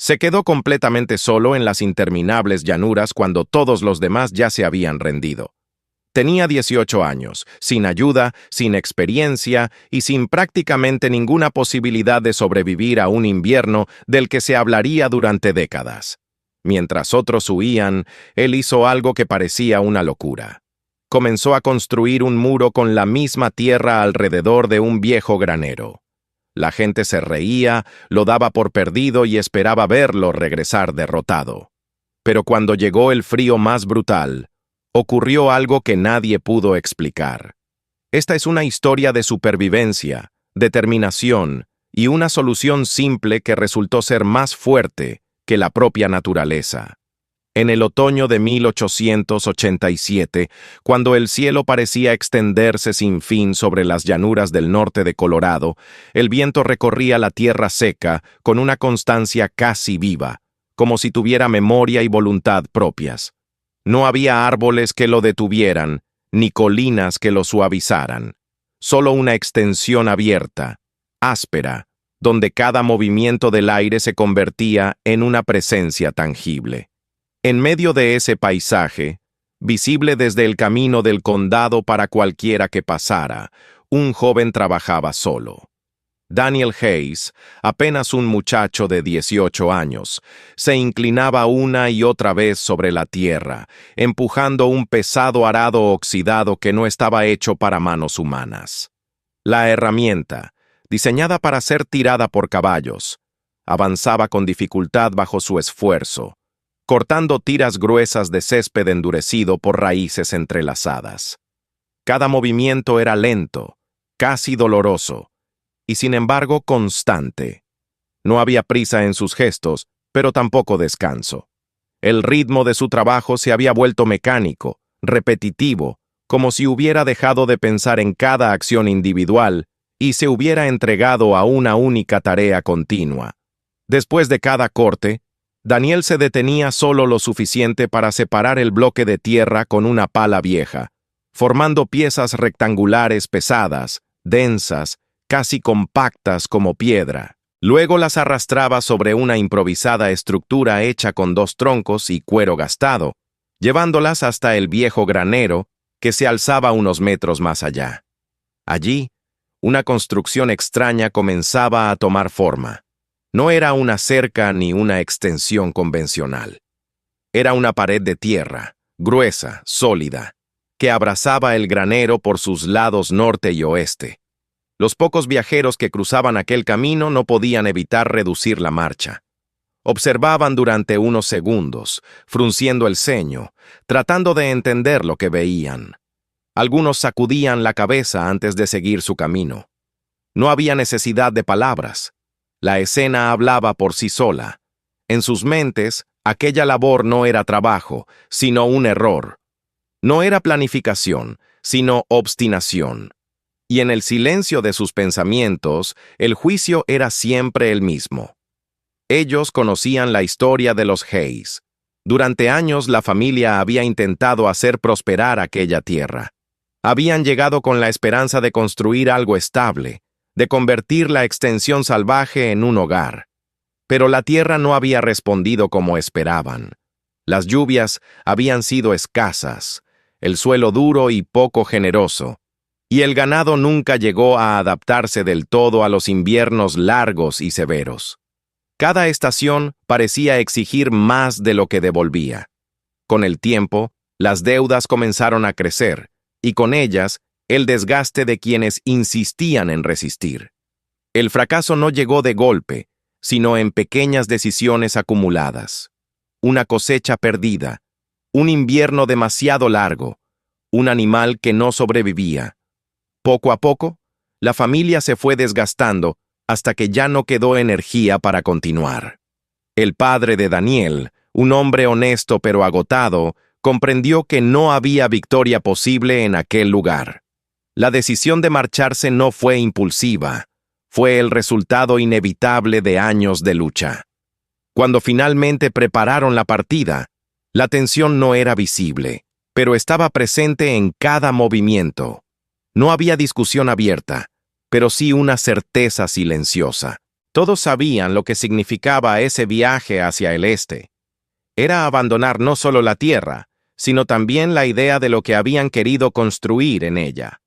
Se quedó completamente solo en las interminables llanuras cuando todos los demás ya se habían rendido. Tenía 18 años, sin ayuda, sin experiencia y sin prácticamente ninguna posibilidad de sobrevivir a un invierno del que se hablaría durante décadas. Mientras otros huían, él hizo algo que parecía una locura. Comenzó a construir un muro con la misma tierra alrededor de un viejo granero. La gente se reía, lo daba por perdido y esperaba verlo regresar derrotado. Pero cuando llegó el frío más brutal, ocurrió algo que nadie pudo explicar. Esta es una historia de supervivencia, determinación y una solución simple que resultó ser más fuerte que la propia naturaleza. En el otoño de 1887, cuando el cielo parecía extenderse sin fin sobre las llanuras del norte de Colorado, el viento recorría la tierra seca con una constancia casi viva, como si tuviera memoria y voluntad propias. No había árboles que lo detuvieran, ni colinas que lo suavizaran. Solo una extensión abierta, áspera, donde cada movimiento del aire se convertía en una presencia tangible. En medio de ese paisaje, visible desde el camino del condado para cualquiera que pasara, un joven trabajaba solo. Daniel Hayes, apenas un muchacho de 18 años, se inclinaba una y otra vez sobre la tierra, empujando un pesado arado oxidado que no estaba hecho para manos humanas. La herramienta, diseñada para ser tirada por caballos, avanzaba con dificultad bajo su esfuerzo, cortando tiras gruesas de césped endurecido por raíces entrelazadas. Cada movimiento era lento, casi doloroso, y sin embargo constante. No había prisa en sus gestos, pero tampoco descanso. El ritmo de su trabajo se había vuelto mecánico, repetitivo, como si hubiera dejado de pensar en cada acción individual y se hubiera entregado a una única tarea continua. Después de cada corte, Daniel se detenía solo lo suficiente para separar el bloque de tierra con una pala vieja, formando piezas rectangulares pesadas, densas, casi compactas como piedra. Luego las arrastraba sobre una improvisada estructura hecha con 2 troncos y cuero gastado, llevándolas hasta el viejo granero que se alzaba unos metros más allá. Allí, una construcción extraña comenzaba a tomar forma. No era una cerca ni una extensión convencional. Era una pared de tierra, gruesa, sólida, que abrazaba el granero por sus lados norte y oeste. Los pocos viajeros que cruzaban aquel camino no podían evitar reducir la marcha. Observaban durante unos segundos, frunciendo el ceño, tratando de entender lo que veían. Algunos sacudían la cabeza antes de seguir su camino. No había necesidad de palabras. La escena hablaba por sí sola. En sus mentes, aquella labor no era trabajo, sino un error. No era planificación, sino obstinación. Y en el silencio de sus pensamientos, el juicio era siempre el mismo. Ellos conocían la historia de los Hayes. Durante años la familia había intentado hacer prosperar aquella tierra. Habían llegado con la esperanza de construir algo estable, de convertir la extensión salvaje en un hogar. Pero la tierra no había respondido como esperaban. Las lluvias habían sido escasas, el suelo duro y poco generoso, y el ganado nunca llegó a adaptarse del todo a los inviernos largos y severos. Cada estación parecía exigir más de lo que devolvía. Con el tiempo, las deudas comenzaron a crecer, y con ellas, el desgaste de quienes insistían en resistir. El fracaso no llegó de golpe, sino en pequeñas decisiones acumuladas. Una cosecha perdida, un invierno demasiado largo, un animal que no sobrevivía. Poco a poco, la familia se fue desgastando hasta que ya no quedó energía para continuar. El padre de Daniel, un hombre honesto pero agotado, comprendió que no había victoria posible en aquel lugar. La decisión de marcharse no fue impulsiva, fue el resultado inevitable de años de lucha. Cuando finalmente prepararon la partida, la tensión no era visible, pero estaba presente en cada movimiento. No había discusión abierta, pero sí una certeza silenciosa. Todos sabían lo que significaba ese viaje hacia el este. Era abandonar no solo la tierra, sino también la idea de lo que habían querido construir en ella.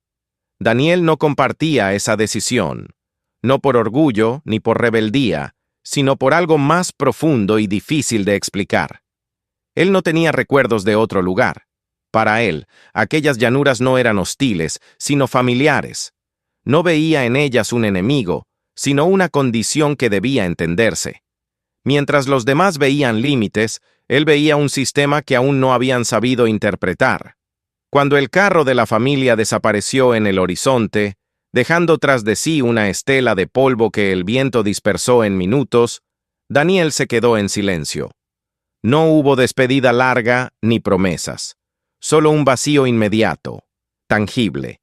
Daniel no compartía esa decisión, no por orgullo ni por rebeldía, sino por algo más profundo y difícil de explicar. Él no tenía recuerdos de otro lugar. Para él, aquellas llanuras no eran hostiles, sino familiares. No veía en ellas un enemigo, sino una condición que debía entenderse. Mientras los demás veían límites, él veía un sistema que aún no habían sabido interpretar. Cuando el carro de la familia desapareció en el horizonte, dejando tras de sí una estela de polvo que el viento dispersó en minutos, Daniel se quedó en silencio. No hubo despedida larga ni promesas, solo un vacío inmediato, tangible.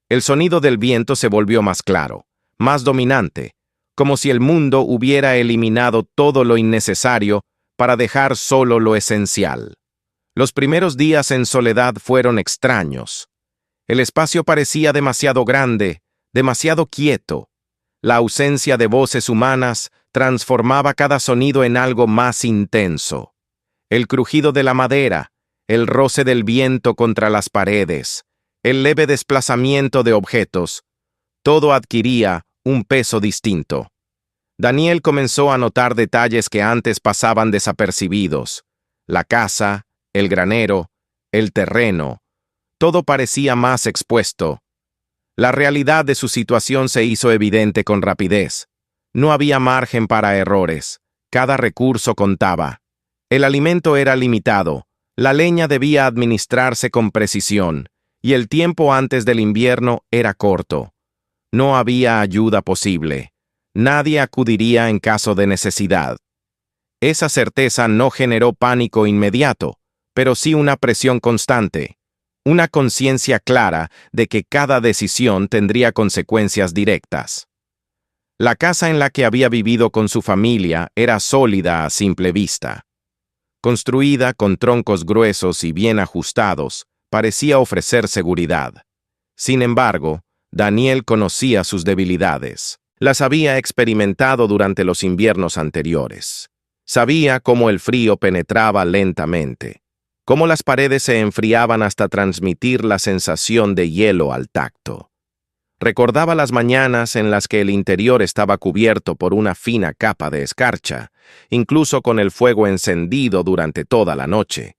El sonido del viento se volvió más claro, más dominante, como si el mundo hubiera eliminado todo lo innecesario para dejar solo lo esencial. Los primeros días en soledad fueron extraños. El espacio parecía demasiado grande, demasiado quieto. La ausencia de voces humanas transformaba cada sonido en algo más intenso. El crujido de la madera, el roce del viento contra las paredes, el leve desplazamiento de objetos, todo adquiría un peso distinto. Daniel comenzó a notar detalles que antes pasaban desapercibidos. La casa, el granero, el terreno, todo parecía más expuesto. La realidad de su situación se hizo evidente con rapidez. No había margen para errores. Cada recurso contaba. El alimento era limitado, la leña debía administrarse con precisión, y el tiempo antes del invierno era corto. No había ayuda posible. Nadie acudiría en caso de necesidad. Esa certeza no generó pánico inmediato, pero sí una presión constante, una conciencia clara de que cada decisión tendría consecuencias directas. La casa en la que había vivido con su familia era sólida a simple vista. Construida con troncos gruesos y bien ajustados, parecía ofrecer seguridad. Sin embargo, Daniel conocía sus debilidades. Las había experimentado durante los inviernos anteriores. Sabía cómo el frío penetraba lentamente, cómo las paredes se enfriaban hasta transmitir la sensación de hielo al tacto. Recordaba las mañanas en las que el interior estaba cubierto por una fina capa de escarcha, incluso con el fuego encendido durante toda la noche.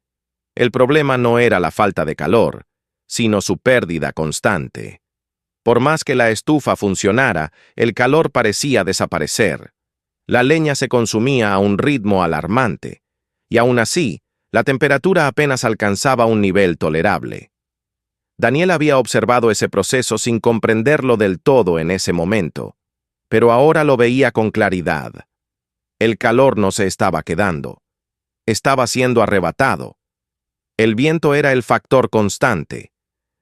El problema no era la falta de calor, sino su pérdida constante. Por más que la estufa funcionara, el calor parecía desaparecer. La leña se consumía a un ritmo alarmante, y aún así, la temperatura apenas alcanzaba un nivel tolerable. Daniel había observado ese proceso sin comprenderlo del todo en ese momento, pero ahora lo veía con claridad. El calor no se estaba quedando. Estaba siendo arrebatado. El viento era el factor constante.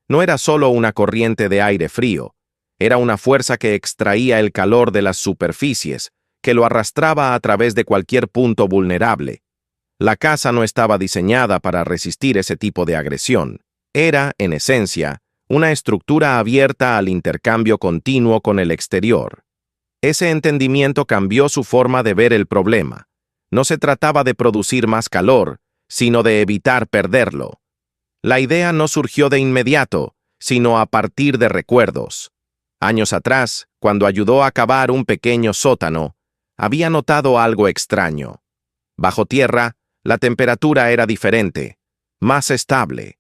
No era solo una corriente de aire frío, era una fuerza que extraía el calor de las superficies, que lo arrastraba a través de cualquier punto vulnerable. La casa no estaba diseñada para resistir ese tipo de agresión. Era, en esencia, una estructura abierta al intercambio continuo con el exterior. Ese entendimiento cambió su forma de ver el problema. No se trataba de producir más calor, sino de evitar perderlo. La idea no surgió de inmediato, sino a partir de recuerdos. Años atrás, cuando ayudó a cavar un pequeño sótano, había notado algo extraño. Bajo tierra, la temperatura era diferente, más estable.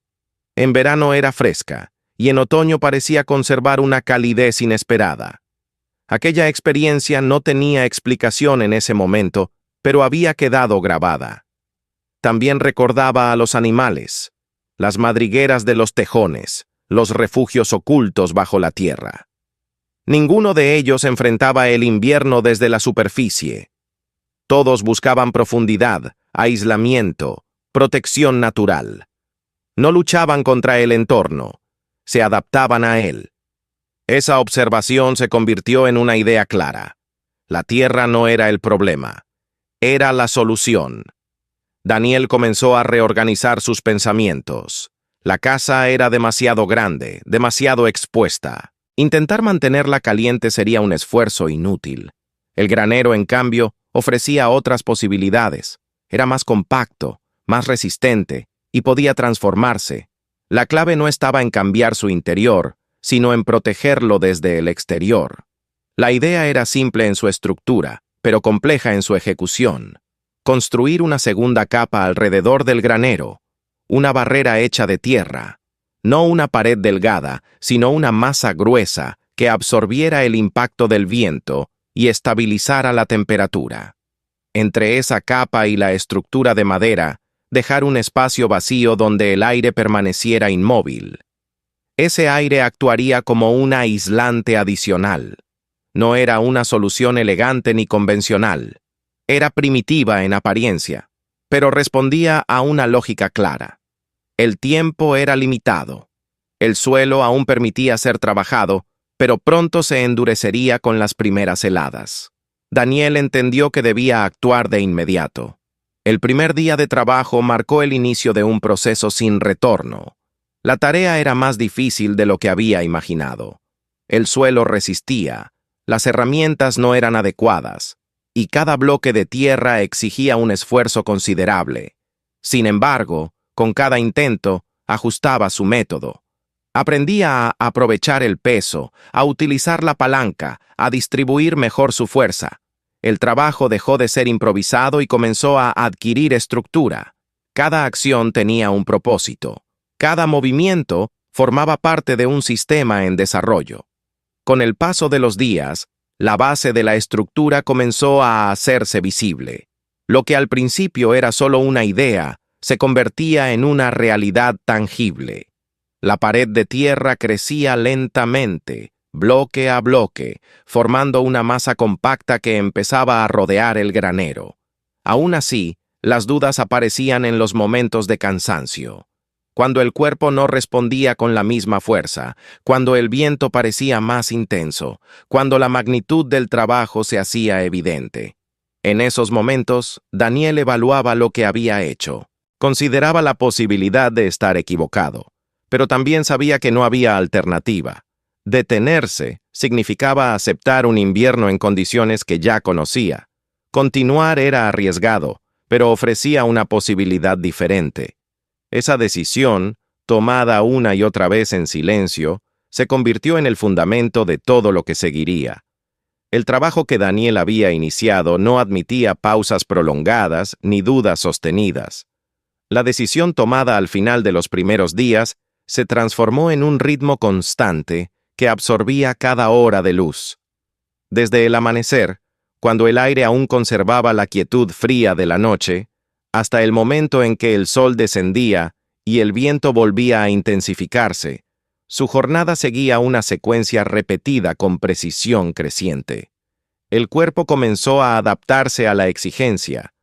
En verano era fresca, y en otoño parecía conservar una calidez inesperada. Aquella experiencia no tenía explicación en ese momento, pero había quedado grabada. También recordaba a los animales, las madrigueras de los tejones, los refugios ocultos bajo la tierra. Ninguno de ellos enfrentaba el invierno desde la superficie. Todos buscaban profundidad, aislamiento, protección natural. No luchaban contra el entorno, se adaptaban a él. Esa observación se convirtió en una idea clara. La tierra no era el problema, era la solución. Daniel comenzó a reorganizar sus pensamientos. La casa era demasiado grande, demasiado expuesta. Intentar mantenerla caliente sería un esfuerzo inútil. El granero, en cambio, ofrecía otras posibilidades. Era más compacto, más resistente, y podía transformarse. La clave no estaba en cambiar su interior, sino en protegerlo desde el exterior. La idea era simple en su estructura, pero compleja en su ejecución. Construir una segunda capa alrededor del granero, una barrera hecha de tierra, no una pared delgada, sino una masa gruesa que absorbiera el impacto del viento y estabilizara la temperatura. Entre esa capa y la estructura de madera, dejar un espacio vacío donde el aire permaneciera inmóvil. Ese aire actuaría como un aislante adicional. No era una solución elegante ni convencional. Era primitiva en apariencia, pero respondía a una lógica clara. El tiempo era limitado. El suelo aún permitía ser trabajado, pero pronto se endurecería con las primeras heladas. Daniel entendió que debía actuar de inmediato. El primer día de trabajo marcó el inicio de un proceso sin retorno. La tarea era más difícil de lo que había imaginado. El suelo resistía, las herramientas no eran adecuadas, y cada bloque de tierra exigía un esfuerzo considerable. Sin embargo, con cada intento, ajustaba su método. Aprendía a aprovechar el peso, a utilizar la palanca, a distribuir mejor su fuerza. El trabajo dejó de ser improvisado y comenzó a adquirir estructura. Cada acción tenía un propósito. Cada movimiento formaba parte de un sistema en desarrollo. Con el paso de los días, la base de la estructura comenzó a hacerse visible. Lo que al principio era solo una idea, se convertía en una realidad tangible. La pared de tierra crecía lentamente, bloque a bloque, formando una masa compacta que empezaba a rodear el granero. Aún así, las dudas aparecían en los momentos de cansancio. Cuando el cuerpo no respondía con la misma fuerza, cuando el viento parecía más intenso, cuando la magnitud del trabajo se hacía evidente. En esos momentos, Daniel evaluaba lo que había hecho. Consideraba la posibilidad de estar equivocado, pero también sabía que no había alternativa. Detenerse significaba aceptar un invierno en condiciones que ya conocía. Continuar era arriesgado, pero ofrecía una posibilidad diferente. Esa decisión, tomada una y otra vez en silencio, se convirtió en el fundamento de todo lo que seguiría. El trabajo que Daniel había iniciado no admitía pausas prolongadas ni dudas sostenidas. La decisión tomada al final de los primeros días se transformó en un ritmo constante que absorbía cada hora de luz. Desde el amanecer, cuando el aire aún conservaba la quietud fría de la noche, hasta el momento en que el sol descendía y el viento volvía a intensificarse, su jornada seguía una secuencia repetida con precisión creciente. El cuerpo comenzó a adaptarse a la exigencia,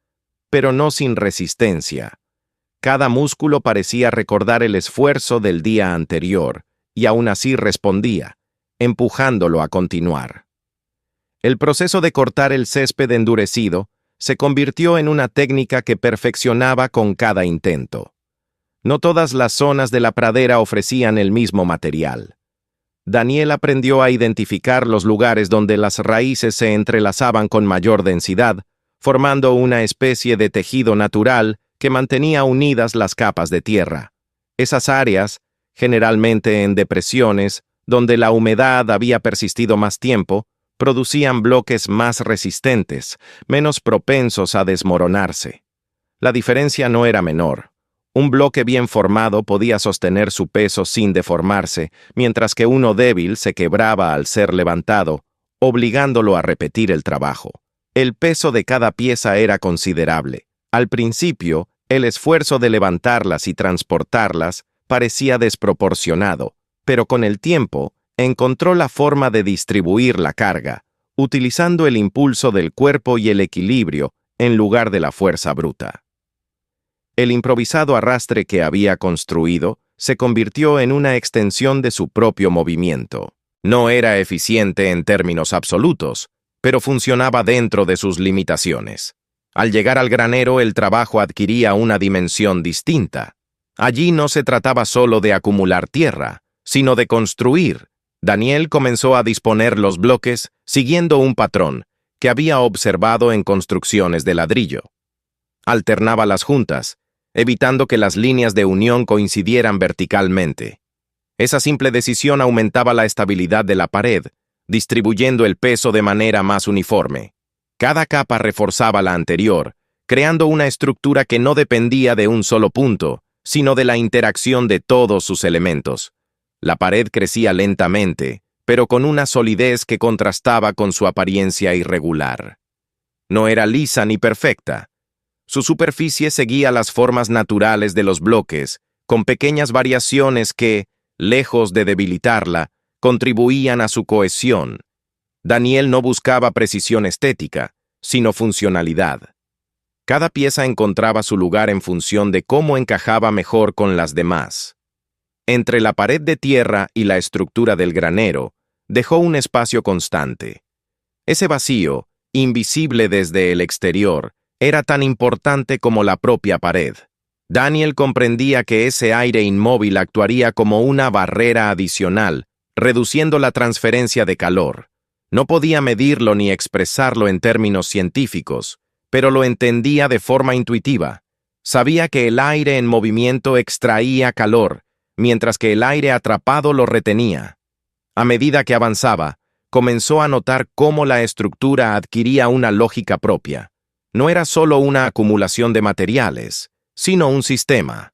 pero no sin resistencia. Cada músculo parecía recordar el esfuerzo del día anterior, y aún así respondía, empujándolo a continuar. El proceso de cortar el césped endurecido se convirtió en una técnica que perfeccionaba con cada intento. No todas las zonas de la pradera ofrecían el mismo material. Daniel aprendió a identificar los lugares donde las raíces se entrelazaban con mayor densidad, formando una especie de tejido natural que mantenía unidas las capas de tierra. Esas áreas, generalmente en depresiones, donde la humedad había persistido más tiempo, producían bloques más resistentes, menos propensos a desmoronarse. La diferencia no era menor. Un bloque bien formado podía sostener su peso sin deformarse, mientras que uno débil se quebraba al ser levantado, obligándolo a repetir el trabajo. El peso de cada pieza era considerable. Al principio, el esfuerzo de levantarlas y transportarlas parecía desproporcionado, pero con el tiempo, encontró la forma de distribuir la carga, utilizando el impulso del cuerpo y el equilibrio en lugar de la fuerza bruta. El improvisado arrastre que había construido se convirtió en una extensión de su propio movimiento. No era eficiente en términos absolutos, pero funcionaba dentro de sus limitaciones. Al llegar al granero, el trabajo adquiría una dimensión distinta. Allí no se trataba solo de acumular tierra, sino de construir. Daniel comenzó a disponer los bloques siguiendo un patrón, que había observado en construcciones de ladrillo. Alternaba las juntas, evitando que las líneas de unión coincidieran verticalmente. Esa simple decisión aumentaba la estabilidad de la pared, distribuyendo el peso de manera más uniforme. Cada capa reforzaba la anterior, creando una estructura que no dependía de un solo punto, sino de la interacción de todos sus elementos. La pared crecía lentamente, pero con una solidez que contrastaba con su apariencia irregular. No era lisa ni perfecta. Su superficie seguía las formas naturales de los bloques, con pequeñas variaciones que, lejos de debilitarla, contribuían a su cohesión. Daniel no buscaba precisión estética, sino funcionalidad. Cada pieza encontraba su lugar en función de cómo encajaba mejor con las demás. Entre la pared de tierra y la estructura del granero, dejó un espacio constante. Ese vacío, invisible desde el exterior, era tan importante como la propia pared. Daniel comprendía que ese aire inmóvil actuaría como una barrera adicional, reduciendo la transferencia de calor. No podía medirlo ni expresarlo en términos científicos, pero lo entendía de forma intuitiva. Sabía que el aire en movimiento extraía calor, mientras que el aire atrapado lo retenía. A medida que avanzaba, comenzó a notar cómo la estructura adquiría una lógica propia. No era solo una acumulación de materiales, sino un sistema.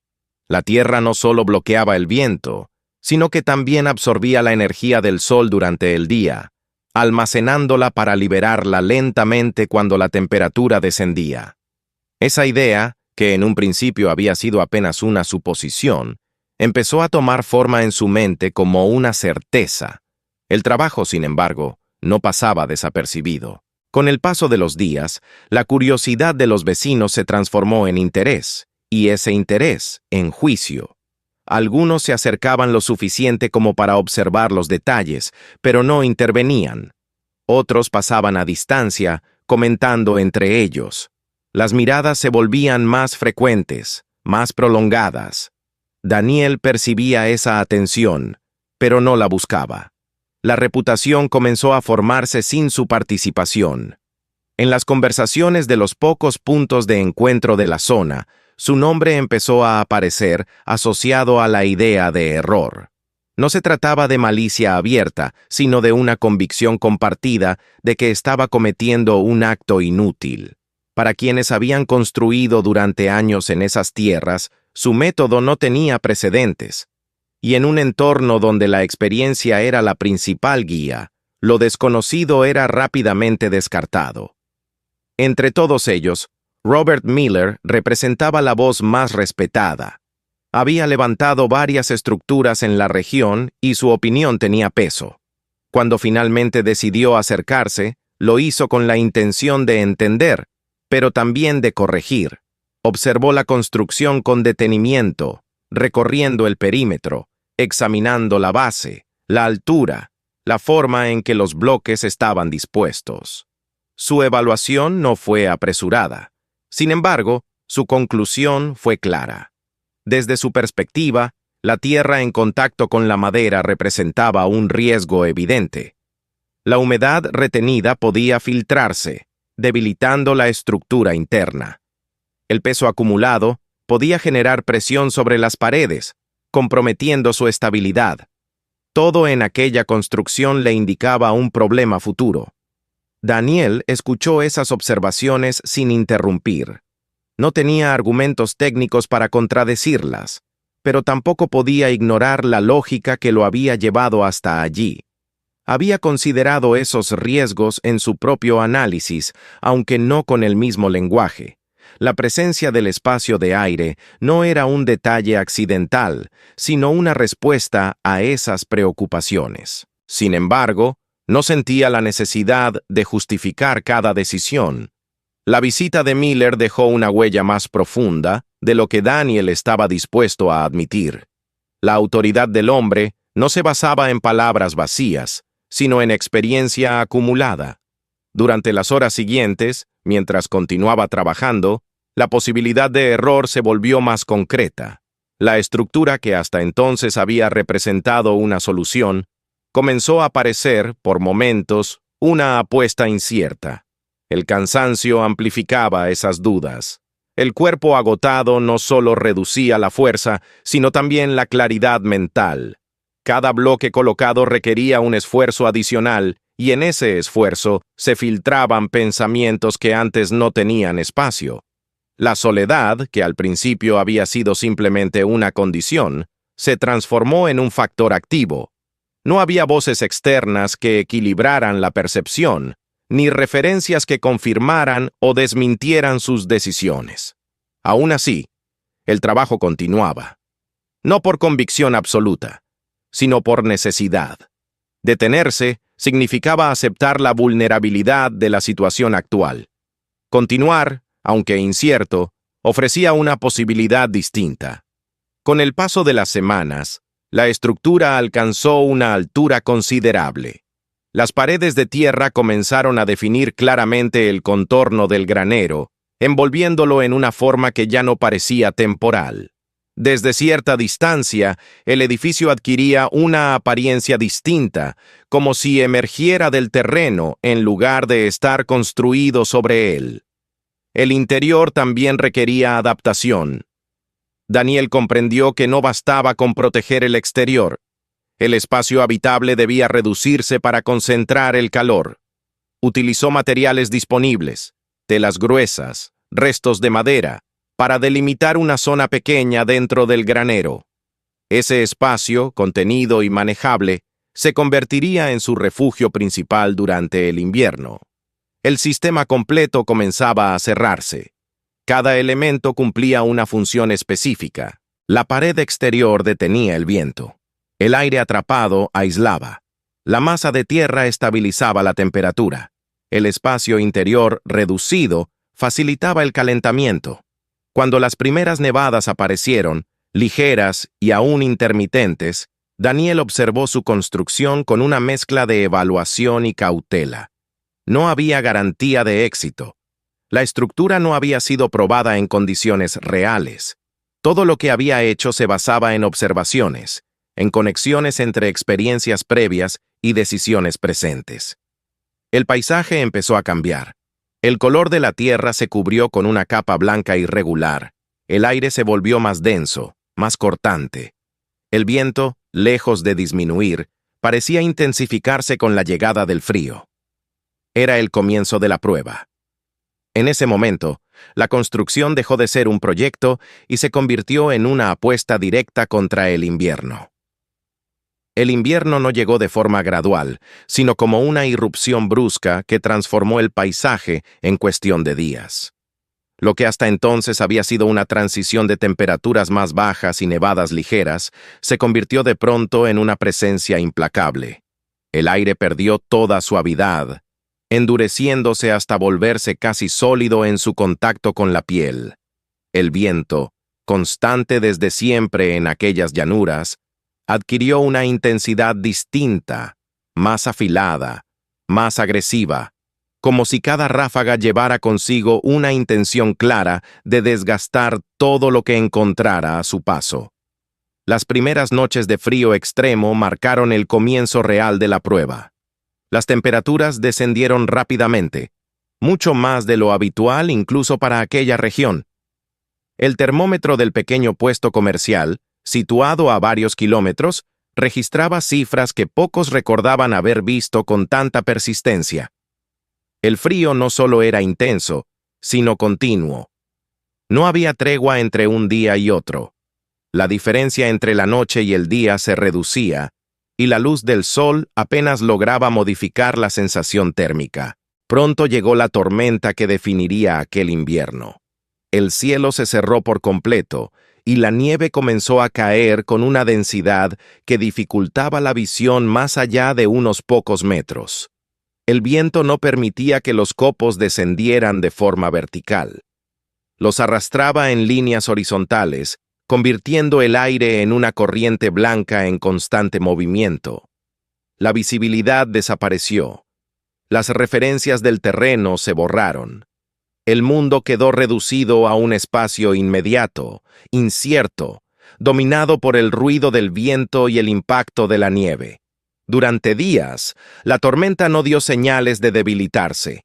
La tierra no solo bloqueaba el viento, sino que también absorbía la energía del sol durante el día, almacenándola para liberarla lentamente cuando la temperatura descendía. Esa idea, que en un principio había sido apenas una suposición, empezó a tomar forma en su mente como una certeza. El trabajo, sin embargo, no pasaba desapercibido. Con el paso de los días, la curiosidad de los vecinos se transformó en interés, y ese interés en juicio. Algunos se acercaban lo suficiente como para observar los detalles, pero no intervenían. Otros pasaban a distancia, comentando entre ellos. Las miradas se volvían más frecuentes, más prolongadas. Daniel percibía esa atención, pero no la buscaba. La reputación comenzó a formarse sin su participación. En las conversaciones de los pocos puntos de encuentro de la zona, su nombre empezó a aparecer asociado a la idea de error. No se trataba de malicia abierta, sino de una convicción compartida de que estaba cometiendo un acto inútil. Para quienes habían construido durante años en esas tierras, su método no tenía precedentes. Y en un entorno donde la experiencia era la principal guía, lo desconocido era rápidamente descartado. Entre todos ellos, Robert Miller representaba la voz más respetada. Había levantado varias estructuras en la región y su opinión tenía peso. Cuando finalmente decidió acercarse, lo hizo con la intención de entender, pero también de corregir. Observó la construcción con detenimiento, recorriendo el perímetro, examinando la base, la altura, la forma en que los bloques estaban dispuestos. Su evaluación no fue apresurada. Sin embargo, su conclusión fue clara. Desde su perspectiva, la tierra en contacto con la madera representaba un riesgo evidente. La humedad retenida podía filtrarse, debilitando la estructura interna. El peso acumulado podía generar presión sobre las paredes, comprometiendo su estabilidad. Todo en aquella construcción le indicaba un problema futuro. Daniel escuchó esas observaciones sin interrumpir. No tenía argumentos técnicos para contradecirlas, pero tampoco podía ignorar la lógica que lo había llevado hasta allí. Había considerado esos riesgos en su propio análisis, aunque no con el mismo lenguaje. La presencia del espacio de aire no era un detalle accidental, sino una respuesta a esas preocupaciones. Sin embargo, no sentía la necesidad de justificar cada decisión. La visita de Miller dejó una huella más profunda de lo que Daniel estaba dispuesto a admitir. La autoridad del hombre no se basaba en palabras vacías, sino en experiencia acumulada. Durante las horas siguientes, mientras continuaba trabajando, la posibilidad de error se volvió más concreta. La estructura que hasta entonces había representado una solución, comenzó a parecer, por momentos, una apuesta incierta. El cansancio amplificaba esas dudas. El cuerpo agotado no solo reducía la fuerza, sino también la claridad mental. Cada bloque colocado requería un esfuerzo adicional, y en ese esfuerzo se filtraban pensamientos que antes no tenían espacio. La soledad, que al principio había sido simplemente una condición, se transformó en un factor activo. No había voces externas que equilibraran la percepción, ni referencias que confirmaran o desmintieran sus decisiones. Aún así, el trabajo continuaba. No por convicción absoluta, sino por necesidad. Detenerse significaba aceptar la vulnerabilidad de la situación actual. Continuar, aunque incierto, ofrecía una posibilidad distinta. Con el paso de las semanas, la estructura alcanzó una altura considerable. Las paredes de tierra comenzaron a definir claramente el contorno del granero, envolviéndolo en una forma que ya no parecía temporal. Desde cierta distancia, el edificio adquiría una apariencia distinta, como si emergiera del terreno en lugar de estar construido sobre él. El interior también requería adaptación. Daniel comprendió que no bastaba con proteger el exterior. El espacio habitable debía reducirse para concentrar el calor. Utilizó materiales disponibles, telas gruesas, restos de madera, para delimitar una zona pequeña dentro del granero. Ese espacio, contenido y manejable, se convertiría en su refugio principal durante el invierno. El sistema completo comenzaba a cerrarse. Cada elemento cumplía una función específica. La pared exterior detenía el viento. El aire atrapado aislaba. La masa de tierra estabilizaba la temperatura. El espacio interior reducido facilitaba el calentamiento. Cuando las primeras nevadas aparecieron, ligeras y aún intermitentes, Daniel observó su construcción con una mezcla de evaluación y cautela. No había garantía de éxito. La estructura no había sido probada en condiciones reales. Todo lo que había hecho se basaba en observaciones, en conexiones entre experiencias previas y decisiones presentes. El paisaje empezó a cambiar. El color de la tierra se cubrió con una capa blanca irregular. El aire se volvió más denso, más cortante. El viento, lejos de disminuir, parecía intensificarse con la llegada del frío. Era el comienzo de la prueba. En ese momento, la construcción dejó de ser un proyecto y se convirtió en una apuesta directa contra el invierno. El invierno no llegó de forma gradual, sino como una irrupción brusca que transformó el paisaje en cuestión de días. Lo que hasta entonces había sido una transición de temperaturas más bajas y nevadas ligeras, se convirtió de pronto en una presencia implacable. El aire perdió toda suavidad, endureciéndose hasta volverse casi sólido en su contacto con la piel. El viento, constante desde siempre en aquellas llanuras, adquirió una intensidad distinta, más afilada, más agresiva, como si cada ráfaga llevara consigo una intención clara de desgastar todo lo que encontrara a su paso. Las primeras noches de frío extremo marcaron el comienzo real de la prueba. Las temperaturas descendieron rápidamente, mucho más de lo habitual incluso para aquella región. El termómetro del pequeño puesto comercial, situado a varios kilómetros, registraba cifras que pocos recordaban haber visto con tanta persistencia. El frío no solo era intenso, sino continuo. No había tregua entre un día y otro. La diferencia entre la noche y el día se reducía, y la luz del sol apenas lograba modificar la sensación térmica. Pronto llegó la tormenta que definiría aquel invierno. El cielo se cerró por completo, y la nieve comenzó a caer con una densidad que dificultaba la visión más allá de unos pocos metros. El viento no permitía que los copos descendieran de forma vertical. Los arrastraba en líneas horizontales, convirtiendo el aire en una corriente blanca en constante movimiento. La visibilidad desapareció. Las referencias del terreno se borraron. El mundo quedó reducido a un espacio inmediato, incierto, dominado por el ruido del viento y el impacto de la nieve. Durante días, la tormenta no dio señales de debilitarse.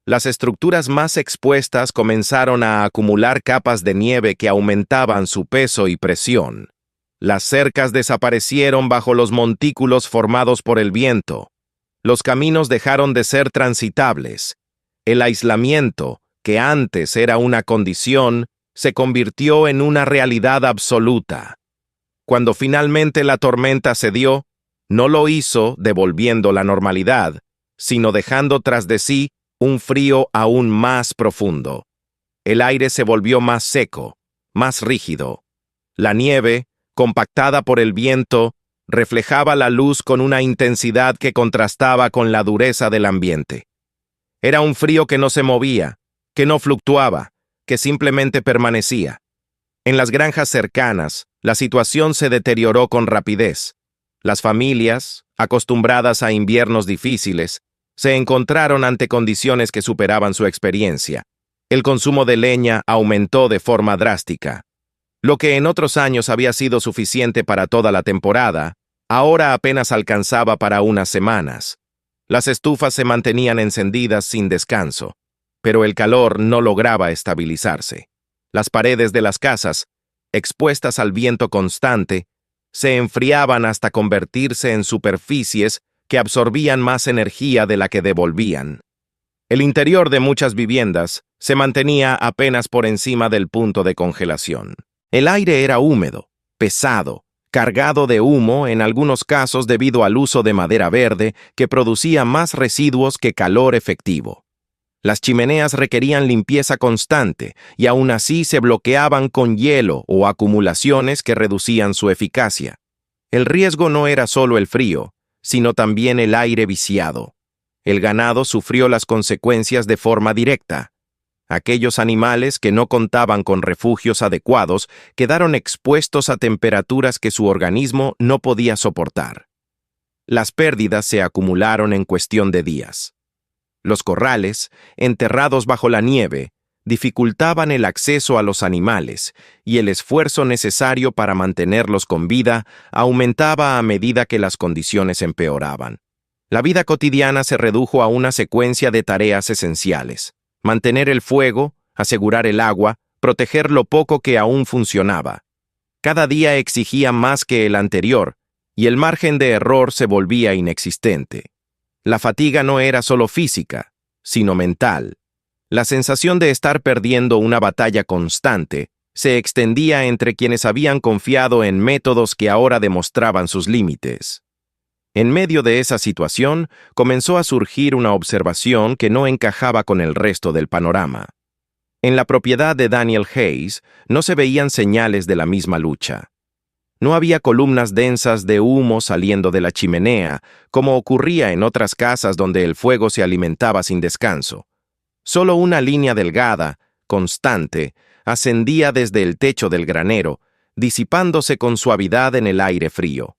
Las estructuras más expuestas comenzaron a acumular capas de nieve que aumentaban su peso y presión. Las cercas desaparecieron bajo los montículos formados por el viento. Los caminos dejaron de ser transitables. El aislamiento, que antes era una condición, se convirtió en una realidad absoluta. Cuando finalmente la tormenta cedió, no lo hizo devolviendo la normalidad, sino dejando tras de sí un frío aún más profundo. El aire se volvió más seco, más rígido. La nieve, compactada por el viento, reflejaba la luz con una intensidad que contrastaba con la dureza del ambiente. Era un frío que no se movía, que no fluctuaba, que simplemente permanecía. En las granjas cercanas, la situación se deterioró con rapidez. Las familias, acostumbradas a inviernos difíciles, se encontraron ante condiciones que superaban su experiencia. El consumo de leña aumentó de forma drástica. Lo que en otros años había sido suficiente para toda la temporada, ahora apenas alcanzaba para unas semanas. Las estufas se mantenían encendidas sin descanso, pero el calor no lograba estabilizarse. Las paredes de las casas, expuestas al viento constante, se enfriaban hasta convertirse en superficies que absorbían más energía de la que devolvían. El interior de muchas viviendas se mantenía apenas por encima del punto de congelación. El aire era húmedo, pesado, cargado de humo en algunos casos debido al uso de madera verde que producía más residuos que calor efectivo. Las chimeneas requerían limpieza constante y aún así se bloqueaban con hielo o acumulaciones que reducían su eficacia. El riesgo no era solo el frío, sino también el aire viciado. El ganado sufrió las consecuencias de forma directa. Aquellos animales que no contaban con refugios adecuados quedaron expuestos a temperaturas que su organismo no podía soportar. Las pérdidas se acumularon en cuestión de días. Los corrales, enterrados bajo la nieve, dificultaban el acceso a los animales y el esfuerzo necesario para mantenerlos con vida aumentaba a medida que las condiciones empeoraban. La vida cotidiana se redujo a una secuencia de tareas esenciales: mantener el fuego, asegurar el agua, proteger lo poco que aún funcionaba. Cada día exigía más que el anterior, y el margen de error se volvía inexistente. La fatiga no era solo física, sino mental. La sensación de estar perdiendo una batalla constante se extendía entre quienes habían confiado en métodos que ahora demostraban sus límites. En medio de esa situación, comenzó a surgir una observación que no encajaba con el resto del panorama. En la propiedad de Daniel Hayes no se veían señales de la misma lucha. No había columnas densas de humo saliendo de la chimenea, como ocurría en otras casas donde el fuego se alimentaba sin descanso. Solo una línea delgada, constante, ascendía desde el techo del granero, disipándose con suavidad en el aire frío.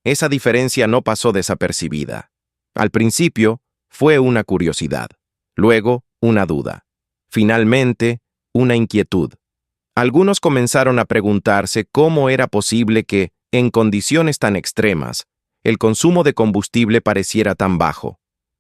Esa diferencia no pasó desapercibida. Al principio, fue una curiosidad. Luego, una duda. Finalmente, una inquietud. Algunos comenzaron a preguntarse cómo era posible que, en condiciones tan extremas, el consumo de combustible pareciera tan bajo.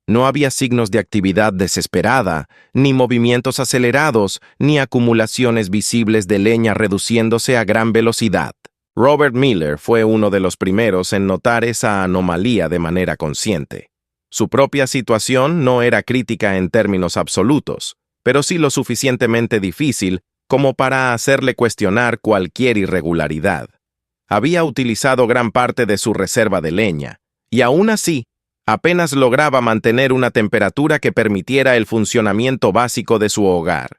No había signos de actividad desesperada, ni movimientos acelerados, ni acumulaciones visibles de leña reduciéndose a gran velocidad. Robert Miller fue uno de los primeros en notar esa anomalía de manera consciente. Su propia situación no era crítica en términos absolutos, pero sí lo suficientemente difícil como para hacerle cuestionar cualquier irregularidad. Había utilizado gran parte de su reserva de leña, y aún así, apenas lograba mantener una temperatura que permitiera el funcionamiento básico de su hogar.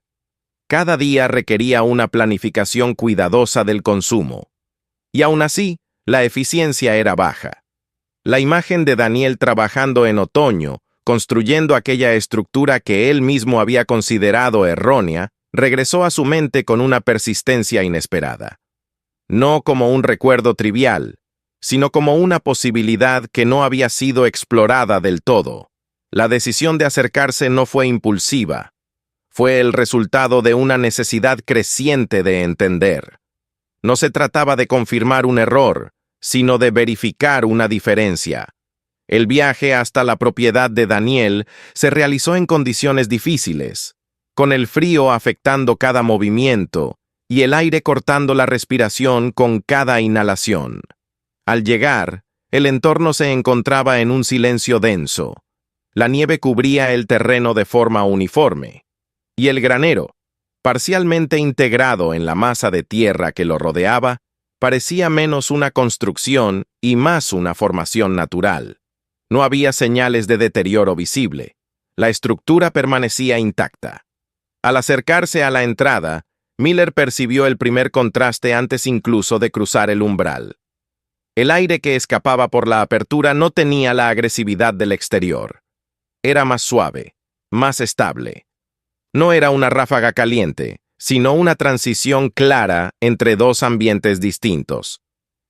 Cada día requería una planificación cuidadosa del consumo, y aún así, la eficiencia era baja. La imagen de Daniel trabajando en otoño, construyendo aquella estructura que él mismo había considerado errónea, regresó a su mente con una persistencia inesperada. No como un recuerdo trivial, sino como una posibilidad que no había sido explorada del todo. La decisión de acercarse no fue impulsiva. Fue el resultado de una necesidad creciente de entender. No se trataba de confirmar un error, sino de verificar una diferencia. El viaje hasta la propiedad de Daniel se realizó en condiciones difíciles, con el frío afectando cada movimiento y el aire cortando la respiración con cada inhalación. Al llegar, el entorno se encontraba en un silencio denso. La nieve cubría el terreno de forma uniforme, y el granero, parcialmente integrado en la masa de tierra que lo rodeaba, parecía menos una construcción y más una formación natural. No había señales de deterioro visible. La estructura permanecía intacta. Al acercarse a la entrada, Miller percibió el primer contraste antes incluso de cruzar el umbral. El aire que escapaba por la apertura no tenía la agresividad del exterior. Era más suave, más estable. No era una ráfaga caliente, sino una transición clara entre dos ambientes distintos.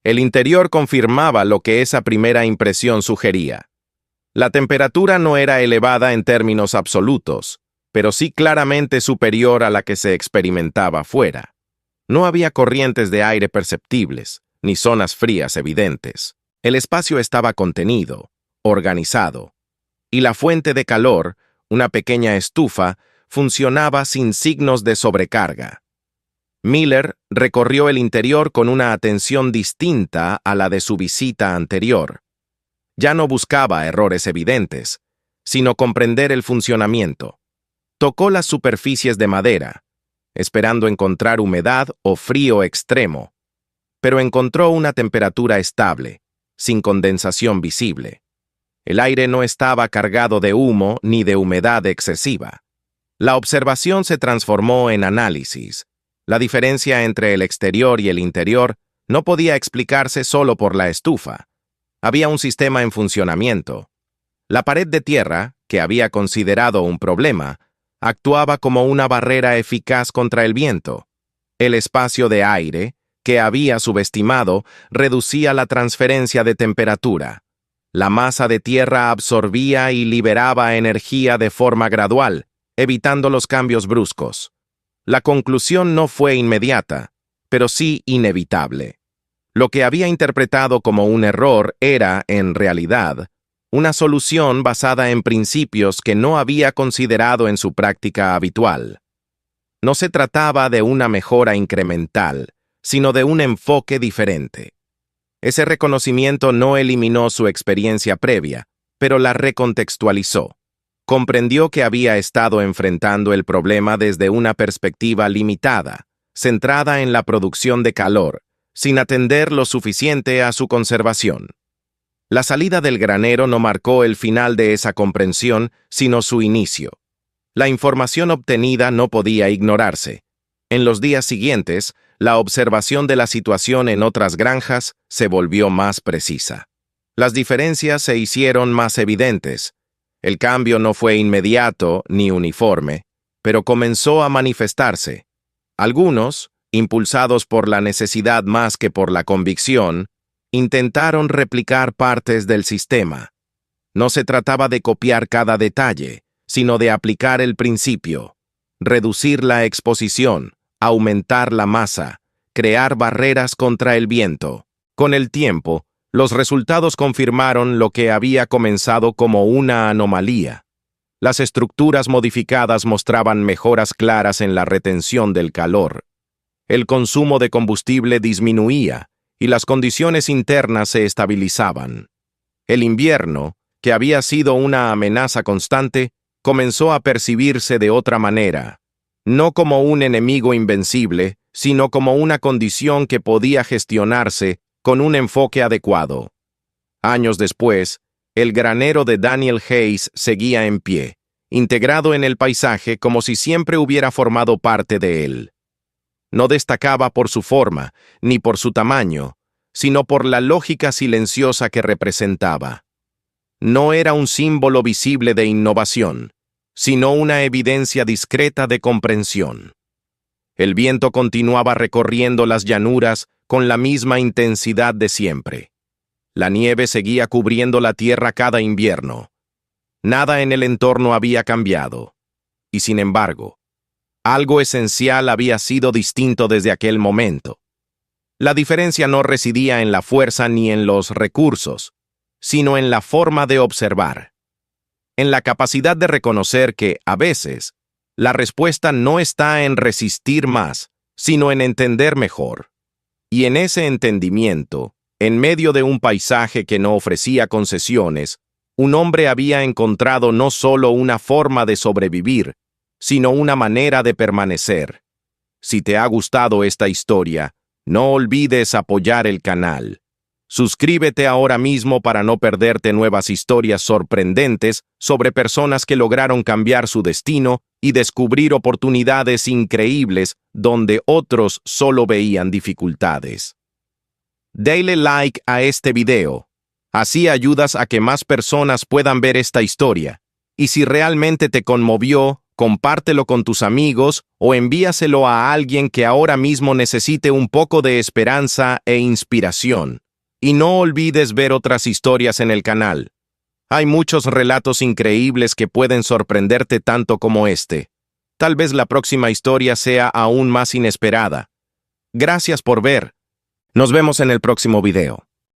El interior confirmaba lo que esa primera impresión sugería. La temperatura no era elevada en términos absolutos, pero sí claramente superior a la que se experimentaba fuera. No había corrientes de aire perceptibles, ni zonas frías evidentes. El espacio estaba contenido, organizado, y la fuente de calor, una pequeña estufa, funcionaba sin signos de sobrecarga. Miller recorrió el interior con una atención distinta a la de su visita anterior. Ya no buscaba errores evidentes, sino comprender el funcionamiento. Tocó las superficies de madera, esperando encontrar humedad o frío extremo, pero encontró una temperatura estable, sin condensación visible. El aire no estaba cargado de humo ni de humedad excesiva. La observación se transformó en análisis. La diferencia entre el exterior y el interior no podía explicarse solo por la estufa. Había un sistema en funcionamiento. La pared de tierra, que había considerado un problema, actuaba como una barrera eficaz contra el viento. El espacio de aire, que había subestimado, reducía la transferencia de temperatura. La masa de tierra absorbía y liberaba energía de forma gradual, evitando los cambios bruscos. La conclusión no fue inmediata, pero sí inevitable. Lo que había interpretado como un error era, en realidad, una solución basada en principios que no había considerado en su práctica habitual. No se trataba de una mejora incremental, sino de un enfoque diferente. Ese reconocimiento no eliminó su experiencia previa, pero la recontextualizó. Comprendió que había estado enfrentando el problema desde una perspectiva limitada, centrada en la producción de calor, sin atender lo suficiente a su conservación. La salida del granero no marcó el final de esa comprensión, sino su inicio. La información obtenida no podía ignorarse. En los días siguientes, la observación de la situación en otras granjas se volvió más precisa. Las diferencias se hicieron más evidentes. El cambio no fue inmediato ni uniforme, pero comenzó a manifestarse. Algunos, impulsados por la necesidad más que por la convicción, intentaron replicar partes del sistema. No se trataba de copiar cada detalle, sino de aplicar el principio, reducir la exposición, aumentar la masa, crear barreras contra el viento. Con el tiempo, los resultados confirmaron lo que había comenzado como una anomalía. Las estructuras modificadas mostraban mejoras claras en la retención del calor. El consumo de combustible disminuía y las condiciones internas se estabilizaban. El invierno, que había sido una amenaza constante, comenzó a percibirse de otra manera, no como un enemigo invencible, sino como una condición que podía gestionarse con un enfoque adecuado. Años después, el granero de Daniel Hayes seguía en pie, integrado en el paisaje como si siempre hubiera formado parte de él. No destacaba por su forma, ni por su tamaño, sino por la lógica silenciosa que representaba. No era un símbolo visible de innovación, sino una evidencia discreta de comprensión. El viento continuaba recorriendo las llanuras con la misma intensidad de siempre. La nieve seguía cubriendo la tierra cada invierno. Nada en el entorno había cambiado. Y sin embargo, algo esencial había sido distinto desde aquel momento. La diferencia no residía en la fuerza ni en los recursos, sino en la forma de observar. En la capacidad de reconocer que, a veces, la respuesta no está en resistir más, sino en entender mejor. Y en ese entendimiento, en medio de un paisaje que no ofrecía concesiones, un hombre había encontrado no solo una forma de sobrevivir, sino una manera de permanecer. Si te ha gustado esta historia, no olvides apoyar el canal. Suscríbete ahora mismo para no perderte nuevas historias sorprendentes sobre personas que lograron cambiar su destino y descubrir oportunidades increíbles donde otros solo veían dificultades. Dale like a este video. Así ayudas a que más personas puedan ver esta historia. Y si realmente te conmovió, compártelo con tus amigos o envíaselo a alguien que ahora mismo necesite un poco de esperanza e inspiración. Y no olvides ver otras historias en el canal. Hay muchos relatos increíbles que pueden sorprenderte tanto como este. Tal vez la próxima historia sea aún más inesperada. Gracias por ver. Nos vemos en el próximo video.